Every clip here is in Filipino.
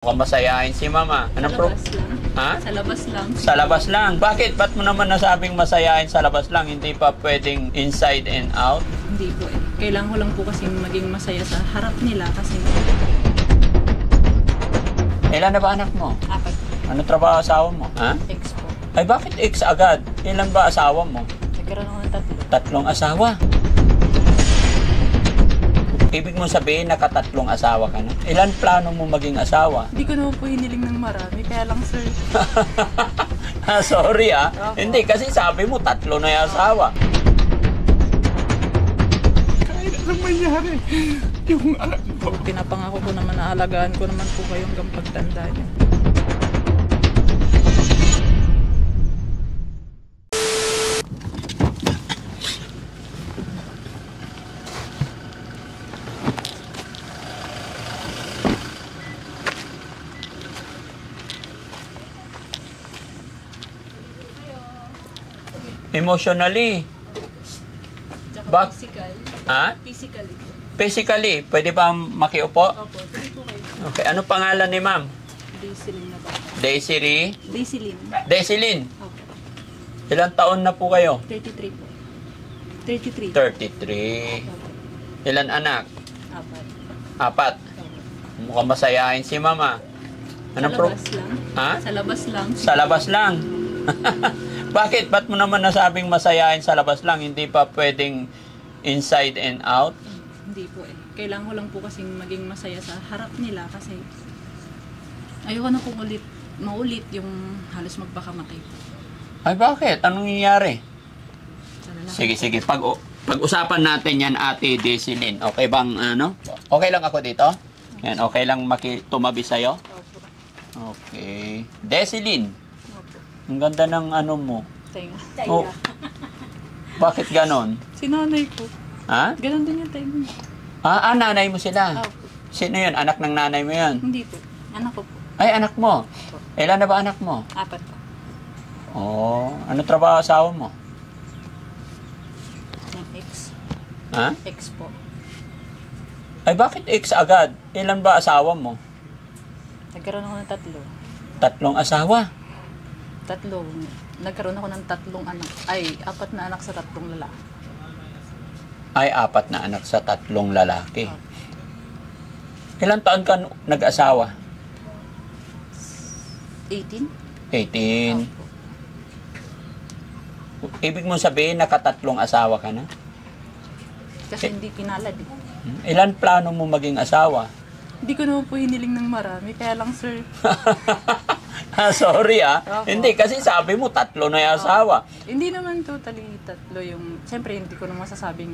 Mukhang masayahin si mama. Ano Sa labas lang. Ha? Sa labas lang. Sa labas lang. Bakit? Ba't mo naman nasabing masayahin sa labas lang? Hindi pa pwedeng inside and out? Hindi po eh. Kailangan ko lang po kasi maging masaya sa harap nila kasi Ilan na ba anak mo? apat Ano trabaho asawa mo? Ha? ex po. Ay bakit ex agad? Ilan ba asawa mo? Nagkaroon ako ng tatlo. Tatlong asawa. Ibig mo sabihin nakatatlong asawa ka na? Ilan plano mo maging asawa? Hindi ko naman po hiniling ng marami. Kaya lang sir. Sorry Opo. Hindi kasi sabi mo tatlo na yung asawa. Kahit anong mangyari, yung anak ko. Pinapangako ko naman na alagaan ko naman po kayo hanggang pagtanda niyo. Emotionally. Tsaka Bak- physical. Ha? Physically. Physically, pwede ba makiupo? Opo. Sige po kayo. Okay, ano pangalan ni ma'am? Daisyline na ba? Daisy Daisyline. Daisyline, Opo. ilang taon na po kayo? 33 po. 33. 33. Opo. Ilan anak? Apat. Apat. Opo. Mukhang masayahin si mama. Sa labas lang. Ha? Sa labas lang. Sa labas lang. Bakit? Ba't mo naman nasabing masayahin sa labas lang? Hindi pa pwedeng inside and out? Hindi po eh. Kailangan ko lang po kasing maging masaya sa harap nila kasi ayoko na po maulit yung halos magpakamatay. Ay bakit? Anong nangyayari? Sa lalaki. Sige. Pag-usapan natin yan, Ate Daisyline. Okay bang ano? Okay lang ako dito? Yan, okay lang tumabi sa'yo? Opo. Okay. Daisyline, Opo. ang ganda ng ano mo. Tenga. Oh, bakit ganon? Si nanay ko. Ha? Ganon din yung tenga. Nanay mo sila. Opo. Sino yun? Anak ng nanay mo yun? Hindi po. Anak ko po. Ay, anak mo. Ilan na ba anak mo? Apat po. Oh, ano trabaho asawa mo? Yung ex. Ha? Ex po. Ay, bakit ex agad? Ilan ba asawa mo? Nagkaroon ako ng tatlo. Tatlong asawa. Tatlo. Nagkaroon ako ng tatlong anak. Ay, apat na anak sa tatlong lalaki. Ay, apat na anak sa tatlong lalaki. Ilan taon ka nag-asawa? 18? 18. Opo. Ibig mo sabihin nakatatlong asawa ka na? Kasi hindi pinalad eh. Ilan plano mo maging asawa? Hindi ko naman po hiniling ng marami. Kaya lang sir. Sorry Opo. Hindi, kasi sabi mo tatlo na yung asawa. Hindi naman totally tatlo yung... Siyempre, hindi ko naman masasabing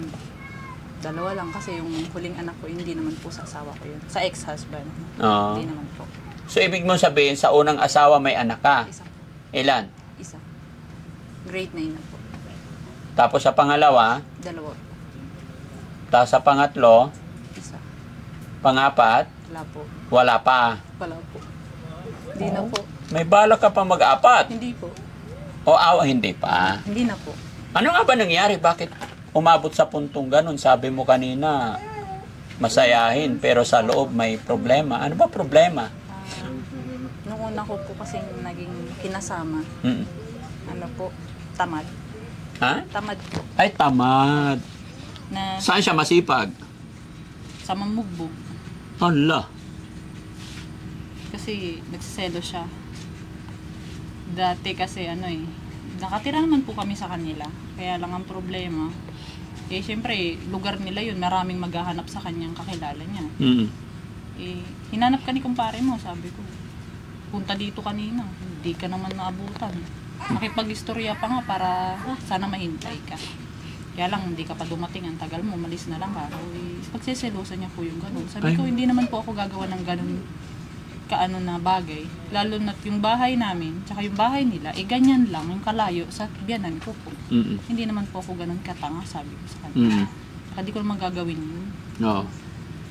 dalawa lang kasi yung huling anak ko, hindi naman po sa asawa ko yun. Sa ex-husband. Oo. Hindi naman po. So, ibig mo sabihin, sa unang asawa may anak ka? Isa po. Ilan? Isa. Grade 9 na po. Tapos sa pangalawa, Dalawa. tapos sa pangatlo, Isa. pangapat, Wala po. wala pa. Wala po. Hindi na po. May balak ka pa mag-apat. Hindi po. Hindi pa. Hindi na po. Ano nga ba nangyari? Bakit umabot sa puntong ganun? Sabi mo kanina, masayahin, pero sa loob may problema. Ano ba problema? Nung una ko po kasi naging kinasama, Mm. ano po, tamad. Ha? Tamad po. Ay, tamad. Na Saan siya masipag? sa mamugbog. Hala. Kasi nagsiselo siya. Dati kasi nakatira naman po kami sa kanila. Kaya lang ang problema, syempre, lugar nila yun, maraming maghahanap sa kanyang kakilala niya. Mm. Hinanap ka ni kumpare mo, sabi ko. Punta dito kanina, hindi ka naman naabutan. Makipag-istorya pa nga para sana mahintay ka. Kaya lang, hindi ka pa dumating, ang tagal mo, malis na lang ka. Pagsiselosan niya po yung gano'n. Sabi ko, hindi naman po ako gagawa ng gano'n kaano na bagay. Lalo na yung bahay namin, tsaka yung bahay nila, ganyan lang, yung kalayo sa biyanan ko po. Mm. Hindi naman po ako gano'n katanga, sabi ko sa kanya. Mm. Tsaka di ko naman gagawin yun. No.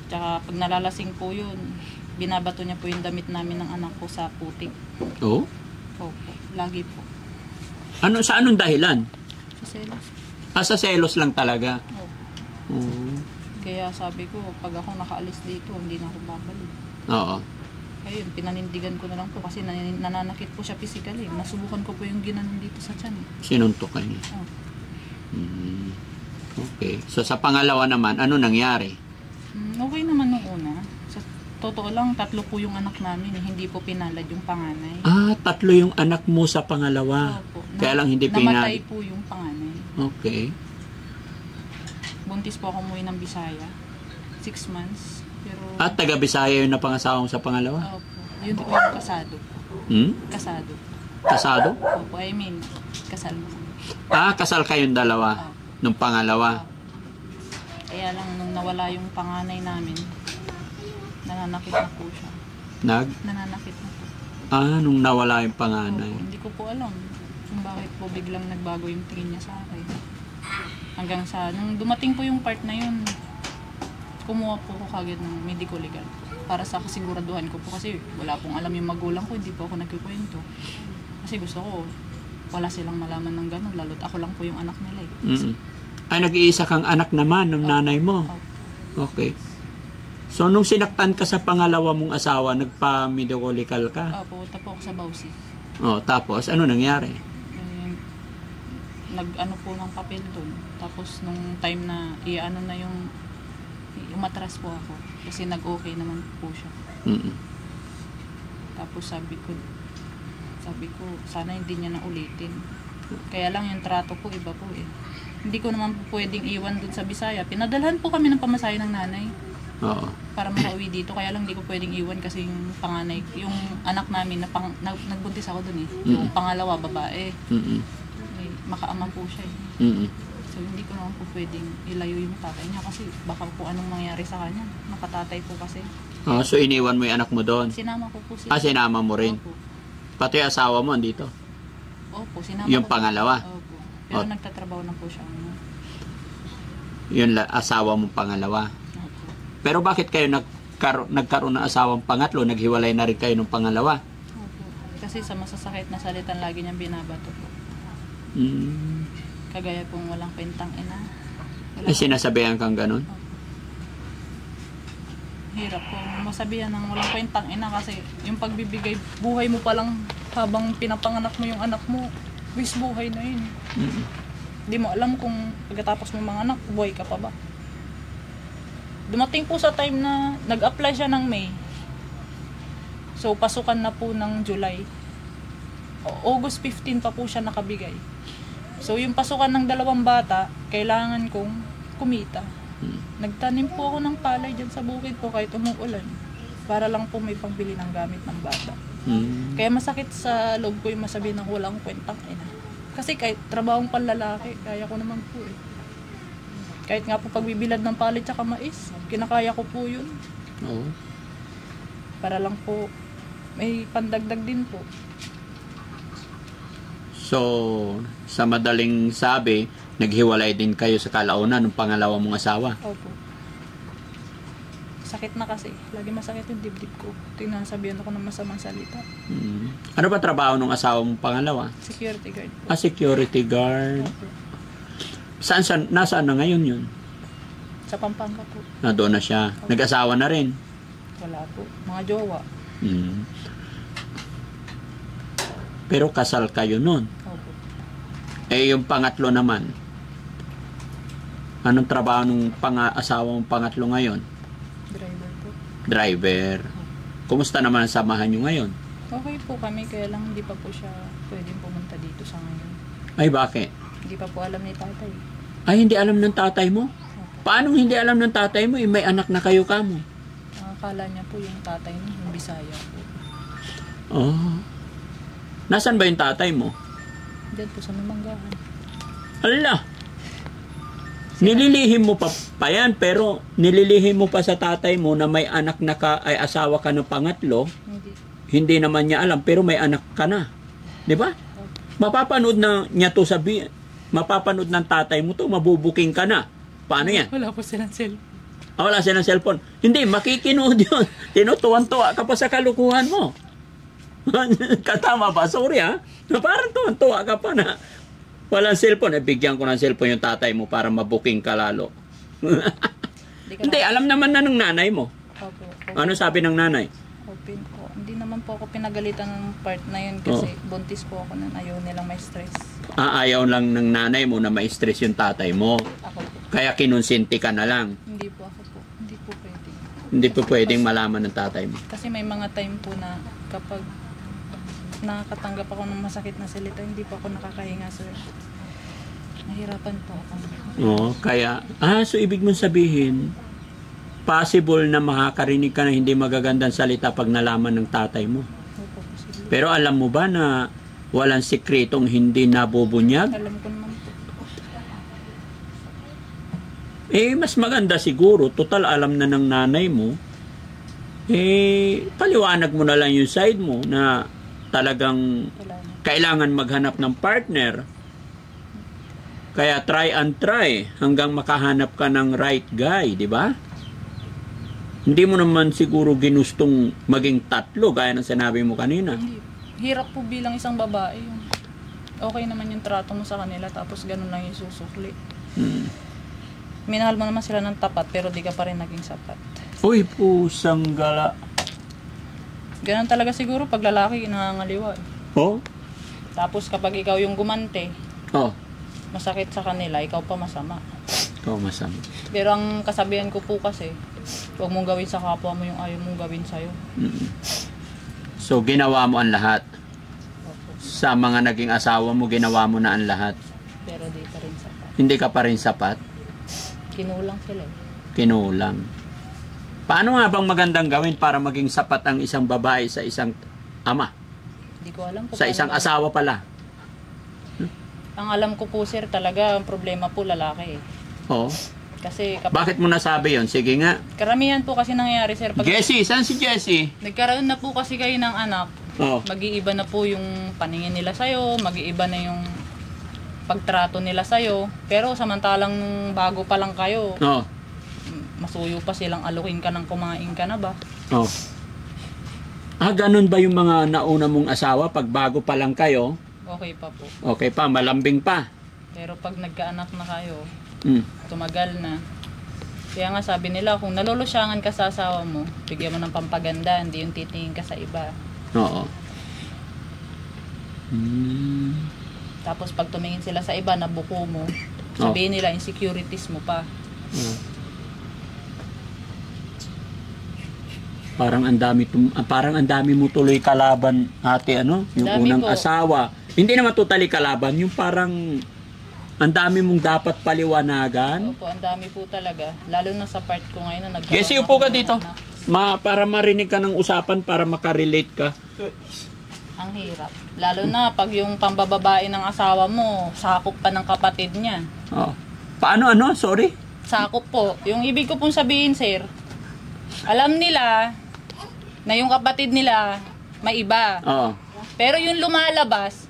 Tsaka pag nalalasing po yun, binabato niya po yung damit namin ng anak ko sa putik. Oh? Opo, lagi po. Sa anong dahilan? Sa selos. Sa selos lang talaga. Opo. Oo. Kaya sabi ko, pag ako nakaalis dito, hindi na ako babalik. Oo. Ayun, pinanindigan ko na lang po kasi nananakit po siya physically. Nasubukan ko po yung ginanon dito sa tiyan. Sinuntok ka niya. Oh. Okay. So, sa pangalawa naman, ano nangyari? Okay naman nung una. Sa totoo lang, 3 po yung anak namin. Hindi po pinalad yung panganay. 3 yung anak mo sa pangalawa. Opo. Kaya lang hindi Namatay pinalad. po yung panganay. Okay. Buntis po ako umuwi ng Bisaya. 6 months. Pero, At taga-Bisaya yung napangasawa mo sa pangalawa? opo. Yun po yung kasado. Kasado. Kasado? Opo, I mean, kasal mo. Kasal kayong dalawa. Nung pangalawa. Kaya lang, nung nawala yung panganay namin, nananakit na po siya. Nananakit na po. Nung nawala yung panganay. Opo, hindi ko po alam kung bakit po biglang nagbago yung tingin niya sa akin. Hanggang sa, nung dumating po yung part na yun, kumuha po ko kagad ng medical legal para sa kasiguraduhan ko po kasi wala pong alam yung magulang ko, hindi po ako nagkikwento. Kasi gusto ko, wala silang malaman ng gano'n, lalo't ako lang po yung anak nila eh. Ay, nag-iisa kang anak naman ng nanay mo? Okay. So, nung sinaktan ka sa pangalawa mong asawa, nagpa-medical ka? Pumunta po ako sa Bausi. Tapos, ano nangyari? Nag-ano po ng papel doon. Tapos, nung time na i-ano na yung umatras po ako. Kasi nag-okay naman po siya. Tapos sabi ko, sana hindi niya na ulitin. Kaya lang yung trato ko, iba po eh. Hindi ko naman po pwedeng iwan dun sa Bisaya. Pinadalhan po kami ng pamasahe ng nanay. Oo. Para makauwi dito. Kaya lang hindi ko pwedeng iwan kasi yung panganay, yung anak namin, nagbuntis ako dun eh. Yung pangalawa, babae. Makaama po siya eh. So hindi ko naman po pwedeng ilayo yung tatay niya kasi baka po anong mangyari sa kanya. Nakatatay po kasi. So iniwan mo yung anak mo doon? Sinama ko po sila. Sinama mo rin? Opo. Pati yung asawa mo andito? Opo, sinama Yung ko. pangalawa? Opo. Pero nagtatrabaho na po siya. Yung asawa mong pangalawa? Opo. Pero bakit kayo nagkaroon ng asawang pangatlo? Naghiwalay na rin kayo ng pangalawa? Opo. Kasi sa masasakit na salitan lagi niyang binabato po. Kagaya pong walang kwentang ina. Sinasabihan kang ganun? Opo. Hirap po masabihan ng walang kwentang ina kasi yung pagbibigay buhay mo pa lang habang pinapanganak mo yung anak mo, wis buhay na yun. Hindi mo alam kung pagkatapos mo mga anak, buhay ka pa ba. Dumating po sa time na nag-apply siya ng May. So pasukan na po ng July. August 15 pa po siya nakabigay. So yung pasukan ng 2 bata, kailangan kong kumita. Nagtanim po ako ng palay dyan sa bukid po kahit umuulan. Para lang po may pangbili ng gamit ng bata. Kaya masakit sa loob ko yung masabihin ng walang kwentang ina. Kasi kahit trabahong panlalaki, kaya ko naman po eh. Kahit nga po pagbibilad ng palay tsaka mais, kinakaya ko po yun. Oo. Para lang po may pandagdag din po. So, sa madaling sabi, naghiwalay din kayo sa kalaunan ng pangalawa mong asawa? Opo. Sakit na kasi. Lagi masakit yung dibdib ko. Tinasabihan ako ng masamang salita. Ano ba trabaho ng asawa mong pangalawa? Security guard po. Security guard. Opo. Nasaan na ngayon yun? Sa Pampanga po. Doon na siya. Nag-asawa na rin? Wala po. Mga jowa. Pero kasal kayo nun? Opo. Yung pangatlo naman, anong trabaho ng asawa mong pangatlo ngayon? Driver po. Driver. Kumusta naman ang samahan nyo ngayon? Okay po kami, kaya lang hindi pa po siya pwedeng pumunta dito sa ngayon. Ay, bakit? Hindi pa po alam ni tatay. Ay, hindi alam ng tatay mo? Paano hindi alam ng tatay mo? May anak na kayo kamo. Akala niya po yung tatay niya, yung Bisaya po. Nasaan ba yung tatay mo? Diyan po sa Mamanggahan. Ala! Nililihim mo pa yan, pero nililihim mo pa sa tatay mo na may anak na ay asawa ka ng pangatlo. Hindi naman niya alam, pero may anak ka na. Di ba? Mapapanood na niya to mapapanood ng tatay mo to, mabubuking ka na. Paano yan? Wala po silang cellphone. Wala silang cellphone. Hindi, makikinood yun. Tinutuwan-tuwa ka pa sa kalukuhan mo. Katama ba? Sorry ha. Parang tuwan-tuwa ka pa na walang cellphone. Bigyan ko ng cellphone yung tatay mo para mabuking ka lalo. Hindi, alam naman na ng nanay mo. Opo. Ano sabi ng nanay? Open po. po ako pinagalitan ng part na yun kasi buntis po ako nun. Ayaw nilang may stress. Ayaw lang ng nanay mo na ma-stress yung tatay mo. Ako po. Kaya kinonsinti ka na lang. Hindi po ako po. Hindi po pwede. Hindi po pwedeng malaman ng tatay mo. Kasi may mga time po na kapag nakakatanggap ako ng masakit na salita, hindi po ako nakakahinga, sir. Nahirapan po ako. Oo, kaya, so ibig mong sabihin, possible na makakarinig ka na hindi magagandang salita pag nalaman ng tatay mo. Opo, posible. Pero alam mo ba na walang sikretong hindi nabubunyag? Alam ko naman po. Mas maganda siguro, total alam na ng nanay mo, paliwanag mo na lang yung side mo na talagang Wala na. kailangan maghanap ng partner. Kaya try and try hanggang makahanap ka ng right guy, di ba? Hindi mo naman siguro ginustong maging tatlo, gaya ng sinabi mo kanina. Hindi. Hirap po bilang isang babae yun. Okay naman yung trato mo sa kanila tapos ganun lang yung susukli. Minahal mo naman sila ng tapat pero di ka pa rin naging sapat. Uy, pusang gala. Ganun talaga siguro pag lalaki nangangaliwa. Oh? Tapos kapag ikaw yung gumante, Oh. masakit sa kanila, ikaw pa masama. Ikaw masama. Pero ang kasabihan ko po kasi, huwag mong gawin sa kapwa mo yung ayaw mong gawin sa'yo. So, ginawa mo ang lahat. Opo. Sa mga naging asawa mo, ginawa mo na ang lahat. Pero di pa rin sapat. Hindi ka pa rin sapat. Kinulang sila eh. Kinulang. Paano nga bang magandang gawin para maging sapat ang isang babae sa isang ama? Hindi ko alam kung Sa isang paano- asawa pala. Ang alam ko po sir, talaga ang problema po lalaki eh. Oo. Kasi kapag Bakit mo nasabi yon? Sige nga. karamihan po kasi nangyayari sir, pag Jessie, saan si Jessie? nagkaroon na po kasi kayo ng anak, Oh. mag-iiba na po yung paningin nila sa'yo, mag-iiba na yung pagtrato nila sa'yo. Pero samantalang nung bago pa lang kayo, Oh. masuyo pa silang alukin ka ng kumain ka na ba? Oh. Ganun ba yung mga nauna mong asawa pag bago pa lang kayo? Okay pa po. Okay pa, malambing pa. Pero pag nagkaanak na kayo, Mm. tumagal na. Kaya nga sabi nila, kung nalolusyangan ka sa asawa mo, bigyan mo ng pampaganda, hindi yung titingin ka sa iba. Oo. Mm. Tapos pag tumingin sila sa iba, nabuko mo, sabihin nila, insecurities mo pa. Oh. Parang ang dami mo tuloy kalaban, ate, ano? Yung Dami unang po. asawa. Hindi naman totally kalaban, yung parang ang dami mong dapat paliwanagan. Opo, ang dami po talaga. Lalo na sa part ko ngayon na nagkaroon Jessie, ako upo ka ng dito. anak. Para marinig ka ng usapan, para makarelate ka. Ang hirap. Lalo na pag yung pambababae ng asawa mo, sakop pa ng kapatid niya. Oh. Paano, ano? Sorry? Sakop po. Yung ibig ko pong sabihin, sir, alam nila na yung kapatid nila may iba. Oo. Pero yung lumalabas,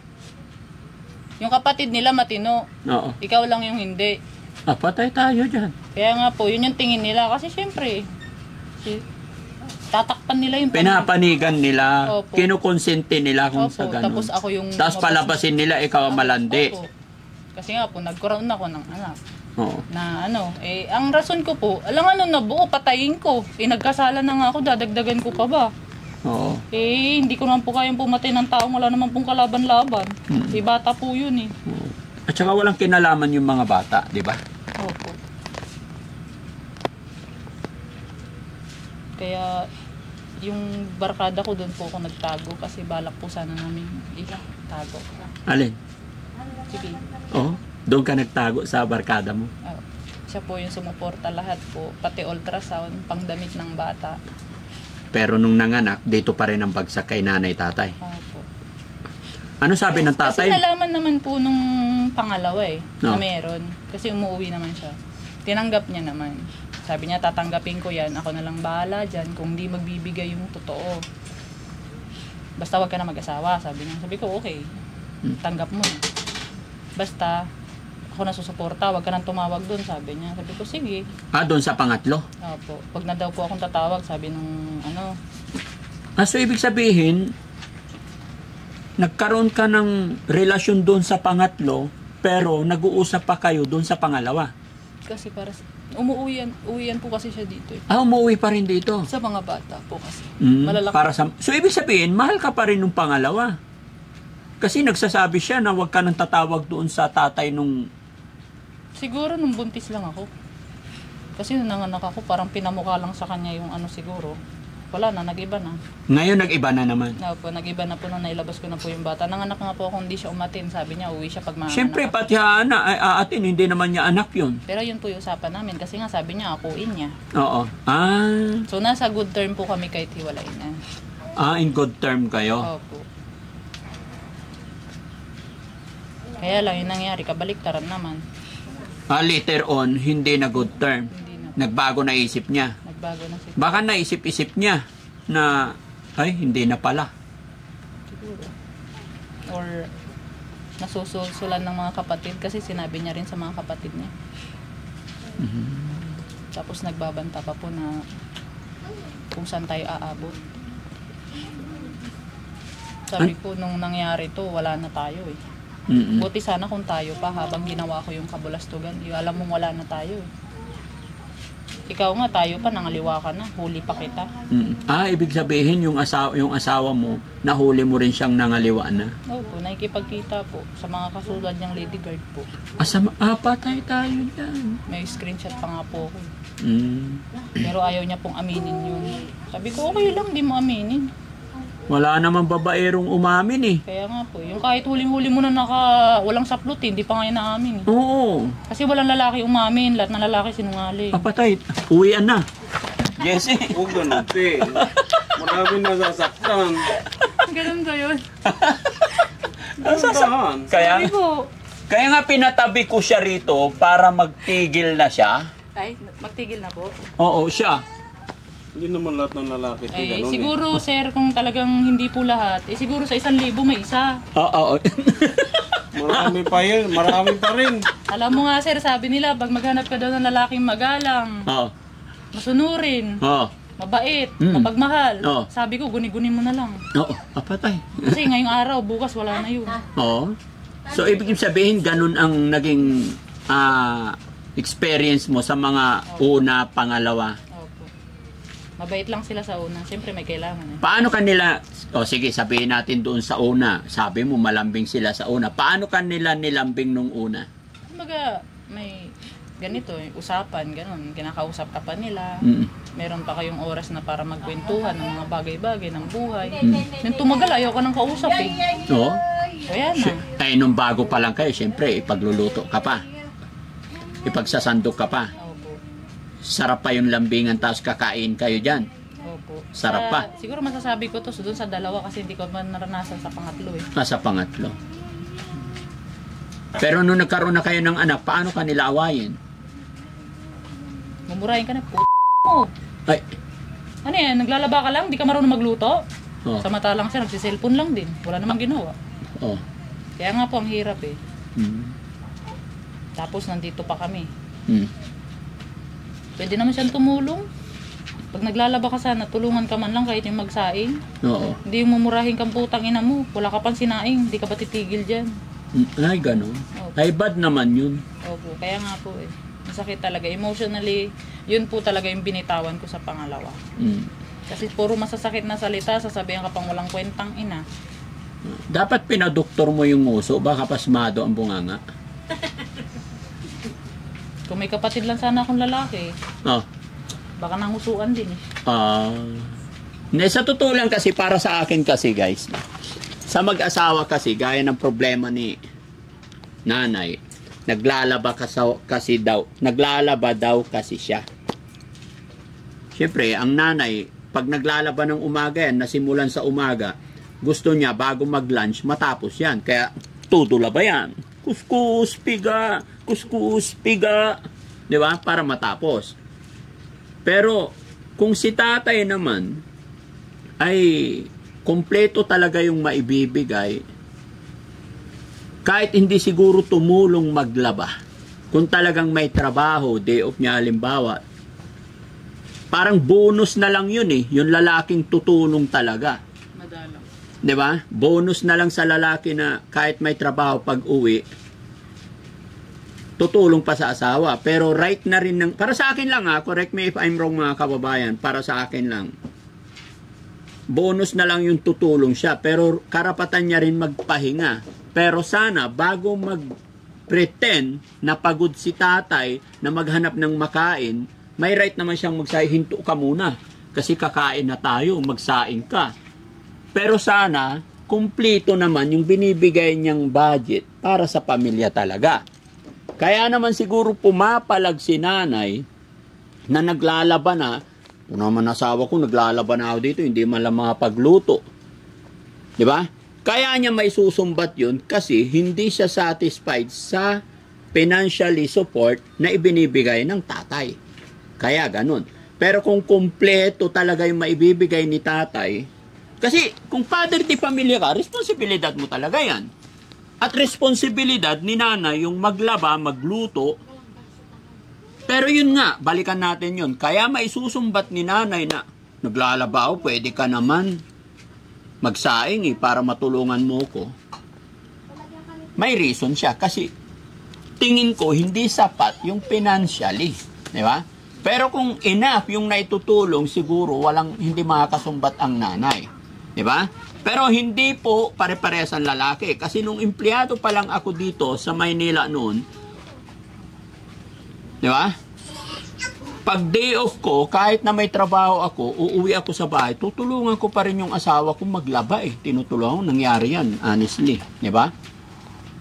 yung kapatid nila matino. Oo. Ikaw lang yung hindi. Patay tayo dyan. Kaya nga po, yun yung tingin nila. Kasi syempre, tatakpan nila yung Pinapanigan nila, Opo. kinukonsente nila kung Opo, sa ganun. tapos ako yung Tapos palabasin nila, ikaw ang malandi. Opo. Kasi nga po, nagkaroon ako ng anak. Oo. Na ang rason ko po, alam na buo, patayin ko. Nagkasala na nga ako, dadagdagan ko pa ba? Oo. Hindi ko naman po kayang pumatay ng taong wala naman pong kalaban-laban. Bata po yun eh. Oo. At saka walang kinalaman yung mga bata, di ba? Opo. Kaya, yung barkada ko doon po ako nagtago kasi balak po sana namin tago. Alin? Sige. Oo. Doon ka nagtago sa barkada mo. Siya po yung sumuporta lahat po, pati ultrasound, pangdamit ng bata. Pero nung nanganak, dito pa rin ang bagsak kay nanay tatay. Opo. Ano sabi ng tatay? Kasi nalaman naman po nung pangalawa na No. meron. Kasi umuwi naman siya. Tinanggap niya naman. Sabi niya, tatanggapin ko yan. Ako na lang bahala dyan kung di magbibigay yung totoo. Basta wag ka na mag-asawa, sabi niya. Sabi ko, okay. Tanggap mo na. Basta, ako na susuporta, wag ka nang tumawag doon, sabi niya. Sabi ko, sige. Doon sa pangatlo. Opo. Pag na daw po akong tatawag, sabi nung So ibig sabihin, nagkaroon ka ng relasyon doon sa pangatlo, pero nag-uusap pa kayo doon sa pangalawa. kasi para Uwian po kasi siya dito eh. Umuwi pa rin dito. Sa mga bata po kasi. Mm, Malalaki. so, ibig sabihin, mahal ka pa rin nung pangalawa. Kasi nagsasabi siya na huwag ka nang tatawag doon sa tatay nung... Siguro nung buntis lang ako. Kasi nung nanganak ako, parang pinamukha lang sa kanya yung ano siguro. Wala na, nag-iba na. Ngayon nag-iba na naman. Po, nag-iba na po nung nailabas ko na po yung bata. Nanganak nga po ako, hindi siya umatin. Sabi niya, uwi siya pag manganak. Siyempre, ako. pati atin, hindi naman niya anak yun. Pero yun po yung usapan namin. Kasi nga sabi niya, akuin niya. Oo. So nasa good term po kami kahit hiwalay na. In good term kayo. Opo. Kaya lang yung nangyari, kabaliktaran naman. Later on, hindi na good term. Hindi na. Nagbago na isip niya. Nagbago na siya. Baka naisip-isip niya na, ay, hindi na pala. Siguro. Or nasusulsulan ng mga kapatid kasi sinabi niya rin sa mga kapatid niya. Tapos nagbabanta pa po na kung saan tayo aabot. Sabi ko, nung nangyari to, wala na tayo eh. Buti sana kung tayo pa habang ginawa ko yung kabulastugan. Alam mong wala na tayo eh. Ikaw nga, tayo pa, nangaliwa ka na. Huli pa kita. Ibig sabihin, yung asawa mo, nahuli mo rin siyang nangaliwa na? Opo, nakikipagkita po sa mga kasulad niyang lady guard po. Patay tayo dyan. May screenshot pa nga po ako. Pero Pero ayaw niya pong aminin yun. Sabi ko, okay lang, di mo aminin. wala naman babaerong umamin eh. Kaya nga po, yung kahit huling-huli mo na walang saplot, hindi pa nga yun naamin eh. Oo. Kasi walang lalaki umamin, lahat ng lalaki sinungaling. Patay, uwian na. Yes eh. Huwag ganun, te. Maraming nasasaktan. Ganun ba yun? Nasasaktan. Kaya, Sabi ko, kaya nga pinatabi ko siya rito para magtigil na siya. ay, magtigil na po. Oo, siya. Hindi naman lahat ng lalaki, te. Ay, Ganun siguro sir, kung talagang hindi po lahat, siguro sa 1,000 may isa. Oo. Marami pa yun. Marami pa rin. Alam mo nga sir, sabi nila, pag maghanap ka daw ng lalaking magalang, Oo. masunurin, Oo. mabait, Mm. mapagmahal. Oo. Sabi ko, guni-guni mo na lang. Oo. Patay. Kasi ngayong araw, bukas wala na yun. Oo. So, ibig sabihin, ganun ang naging experience mo sa mga una, pangalawa. Opo. Mabait lang sila sa una. Siyempre may kailangan eh. Paano kanila, sige, sabihin natin doon sa una, sabi mo malambing sila sa una. Paano kanila nilambing nung una? Kumbaga, may ganito, usapan, ganun. Kinakausap ka pa nila. Meron pa kayong oras na para magkwentuhan ng mga bagay-bagay ng buhay. Nung tumagal, ayaw ka nang kausap eh. Oo. Kaya na. Nung bago pa lang kayo, siyempre, ipagluluto ka pa. Ipagsasandok ka pa. Opo. Sarap pa yung lambingan, tapos kakain kayo dyan. Opo. Sarap pa. Siguro masasabi ko to doon sa dalawa kasi hindi ko man naranasan sa pangatlo eh. Sa pangatlo. Pero nung nagkaroon na kayo ng anak, paano kanila awayin? Mumurahin ka na po mo. Ay, Ano yan, naglalaba ka lang? Di ka marunong magluto? Oh. Samantalang siya, nagsiselfon lang din. Wala namang ginawa. oh. Kaya nga po ang hirap eh. Mm. Tapos nandito pa kami. Mm. Pwede naman siyang tumulong. Pag naglalaba ka sana, tulungan ka man lang kahit yung magsaing. Oo. Hindi yung mumurahin kang putang ina mo. Wala ka pang sinaing. Hindi ka ba titigil dyan? Ay, ganun. Opo. Ay, bad naman yun. Opo, kaya nga po eh. Masakit talaga. Emotionally, yun po talaga yung binitawan ko sa pangalawa. Mm. Kasi puro masasakit na salita, sasabihan ka pang walang kwentang ina. Dapat pinadoktor mo yung nguso, baka pasmado ang bunganga. Kung may kapatid lang sana akong lalaki, Oh. baka nangusuan din eh. Sa totoo lang kasi, para sa akin kasi guys, sa mag-asawa kasi, gaya ng problema ni nanay, naglalaba daw kasi siya. Siyempre, ang nanay, pag naglalaba ng umaga yan, nasimulan sa umaga, gusto niya bago mag-lunch, matapos yan. Kaya, tutulaba yan. Kuskus, piga. Di ba? Para matapos. Pero, kung si tatay naman, ay kompleto talaga yung maibibigay, kahit hindi siguro tumulong maglaba, kung talagang may trabaho, day off niya halimbawa, parang bonus na lang yun eh, yung lalaking tutulong talaga. Madalang. 'Di ba? Bonus na lang sa lalaki na kahit may trabaho pag uwi, tutulong pa sa asawa. Pero right na rin ng, para sa akin lang correct me if I'm wrong mga kababayan, para sa akin lang. Bonus na lang yung tutulong siya, pero karapatan niya rin magpahinga. Pero sana, bago mag-pretend na pagod si tatay na maghanap ng makain, may right naman siyang magsaing, hinto ka muna. Kasi kakain na tayo, magsaing ka. Pero sana, kumplito naman yung binibigay niyang budget para sa pamilya talaga. Kaya naman siguro pumapalag si nanay na naglalaban na, kung naman asawa ko, naglalaban na ako dito, hindi man lang makapagluto. Di ba? Kaya niya may susumbat yun kasi hindi siya satisfied sa financially support na ibinibigay ng tatay. Kaya ganun. Pero kung kumpleto talaga yung maibibigay ni tatay, kasi kung father di pamilya ka, responsibilidad mo talaga yan. At responsibilidad ni nanay yung maglaba, magluto. Pero yun nga, balikan natin yun. Kaya may susumbat ni nanay na naglalaba ako, pwede ka naman magsaing para matulungan mo ko. May reason siya kasi tingin ko hindi sapat yung financially. Di ba? Pero kung enough yung naitutulong, siguro hindi makakasumbat ang nanay. Di ba? Pero hindi po pare-parehas ang lalaki. Kasi nung empleyado pa lang ako dito sa Maynila noon, di ba? Pag day off ko, kahit na may trabaho ako, uuwi ako sa bahay, tutulungan ko pa rin yung asawa ko maglaba Tinutulungan, nangyari yan, honestly. Di ba?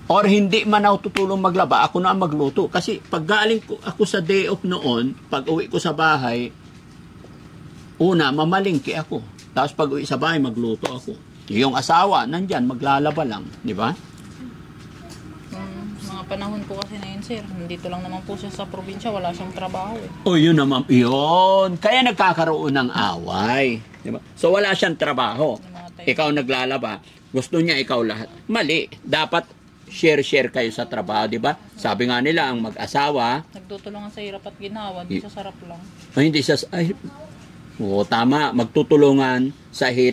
Or hindi man ako tutulong maglaba, ako na ang magluto. Kasi pag galing ako sa day off noon, pag uwi ko sa bahay, una, mamalingki ako. Tapos pag uwi sa bahay, magluto ako. Yung asawa, nandyan, maglalaba lang. Di ba? Mga panahon po kasi na yun, sir. Nandito lang naman po siya sa probinsya, wala siyang trabaho Yun naman, yun. Kaya nagkakaroon ng away. Diba? So wala siyang trabaho. Ikaw naglalaba, gusto niya ikaw lahat. Mali. Dapat share-share kayo sa trabaho, di ba? Sabi nga nila, ang mag-asawa, nagtutulungan sa hirap at ginawa, di sa sarap lang. Hindi siya, tama, magtutulungan,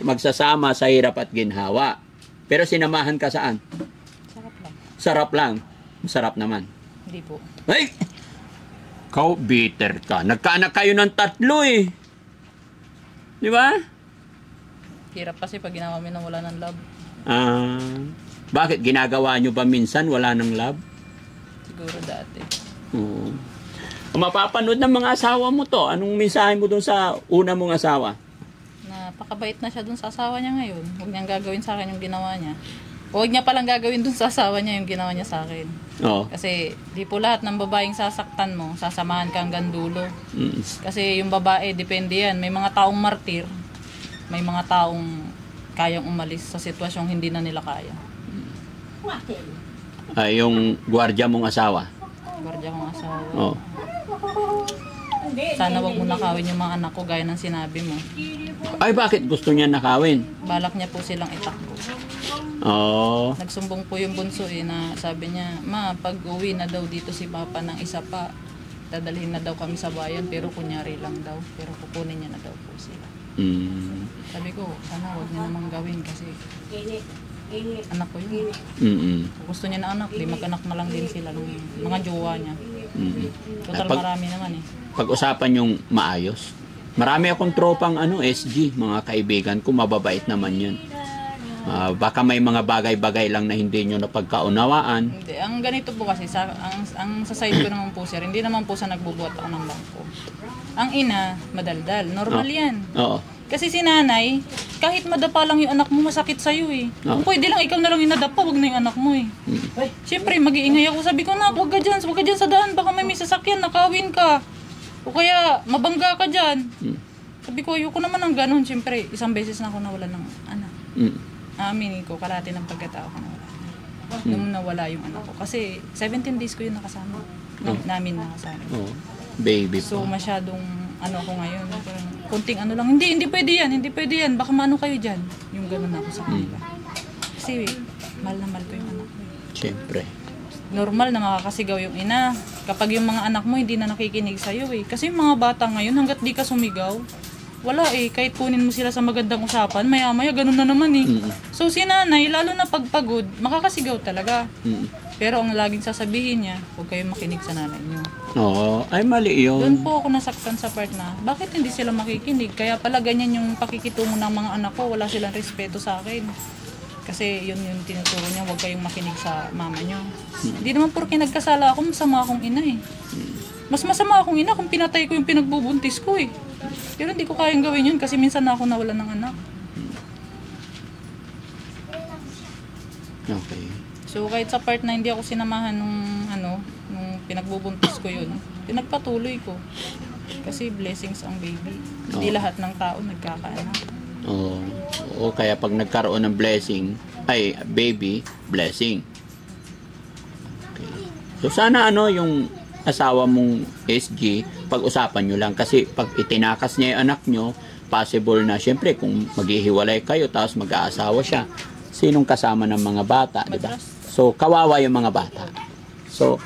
magsasama sa hirap at ginhawa. Pero sinamahan ka saan? Sarap lang. Sarap lang. Masarap naman. Hindi po. Ay! Kau bitter ka. Nagkaanak kayo ng 3 Di ba? Hirap kasi pag ginawa mo na wala ng love. Bakit? Ginagawa nyo ba minsan wala ng love? Siguro dati. Oo. Mapapanood ng mga asawa mo to. Anong mensahe mo dun sa una mong asawa? Napakabait na siya dun sa asawa niya ngayon. Huwag niyang gagawin sa akin yung ginawa niya. Huwag niya palang gagawin dun sa asawa niya yung ginawa niya sa akin. Oo. Kasi di po lahat ng babaeng sasaktan mo, sasamahan ka hanggang dulo. Kasi yung babae, depende yan. May mga taong martir, may mga taong kayang umalis sa sitwasyong hindi na nila kaya. Yung gwardiya mong asawa? Gwardiya kong asawa. Oo. Sana wag mo nakawin yung mga anak ko gaya ng sinabi mo. Ay, bakit gusto niya nakawin? Balak niya po silang itakbo. Oo. Nagsumbong po yung bunso na sabi niya, ma, pag uwi na daw dito si Papa ng isa pa, dadalhin na daw kami sa bayan, pero kunyari lang daw. Pero kukunin niya na daw po sila. Sabi ko, sana wag niya namang gawin kasi anak ko yun. Kung gusto niya na anak, di mag-anak na lang din sila ng mga jowa niya. Total marami naman Pag-usapan yung maayos. Marami akong tropang SG, mga kaibigan ko, mababait naman yun. Baka may mga bagay-bagay lang na hindi nyo napagkaunawaan. Hindi. Ang ganito po kasi, ang sa side ko naman po sir, hindi naman po sa nagbubuhat ako ng bangko. Ang ina, madaldal. Normal yan. Oo. Kasi si nanay, kahit madapa lang yung anak mo, masakit sa'yo Kung pwede lang, ikaw na lang inadapa, wag na yung anak mo Siyempre, mag-iingay ako. Sabi ko na, wag ka dyan sa daan. Baka may sasakyan, nakawin ka. O kaya, mabangga ka dyan. Sabi ko, ayoko naman ng ganun. Siyempre, isang beses na ako nawala ng anak. Aminin ko, kalahati ng pagkatao ko nawala. Nung nawala yung anak ko. Kasi 17 days ko yun nakasama. Namin nakasama. Baby So, pa. masyadong ako ngayon. Parang, kunting lang. Hindi pwede yan. Baka mano kayo dyan. Yung ganun ako sa kanila. Kasi, mahal na mahal ko yung anak ko. Siyempre. Normal na makakasigaw yung ina. Kapag yung mga anak mo hindi na nakikinig sa'yo Kasi yung mga bata ngayon, hanggat di ka sumigaw, wala Kahit kunin mo sila sa magandang usapan, maya-maya ganun na naman So si nanay, lalo na pagpagod, makakasigaw talaga. Pero ang laging sasabihin niya, huwag kayong makinig sa nanay niyo. Oo, ay mali yun. Doon po ako nasaktan sa part na, bakit hindi sila makikinig? Kaya pala ganyan yung pakikitungo ng mga anak ko, wala silang respeto sa akin. Kasi yun yung tinuturo niya, huwag kayong makinig sa mama niyo. Hindi naman porque nagkasala ako, masama akong ina eh. Mas masama akong ina kung pinatay ko yung pinagbubuntis ko eh. Pero hindi ko kayang gawin yun kasi minsan na ako nawalan ng anak. Okay. So kahit sa part na hindi ako sinamahan nung pinagbubuntis ko yun, pinagpatuloy ko. Kasi blessings ang baby. Hindi lahat ng tao nagkakaanak. Oo, kaya pag nagkaroon ng blessing, ay baby, blessing. Okay. So sana yung asawa mong SG, pag-usapan nyo lang. Kasi pag itinakas niya yung anak nyo, possible na, syempre, kung maghihiwalay kayo, tapos mag-aasawa siya, sinong kasama ng mga bata, di ba? So, kawawa yung mga bata. So,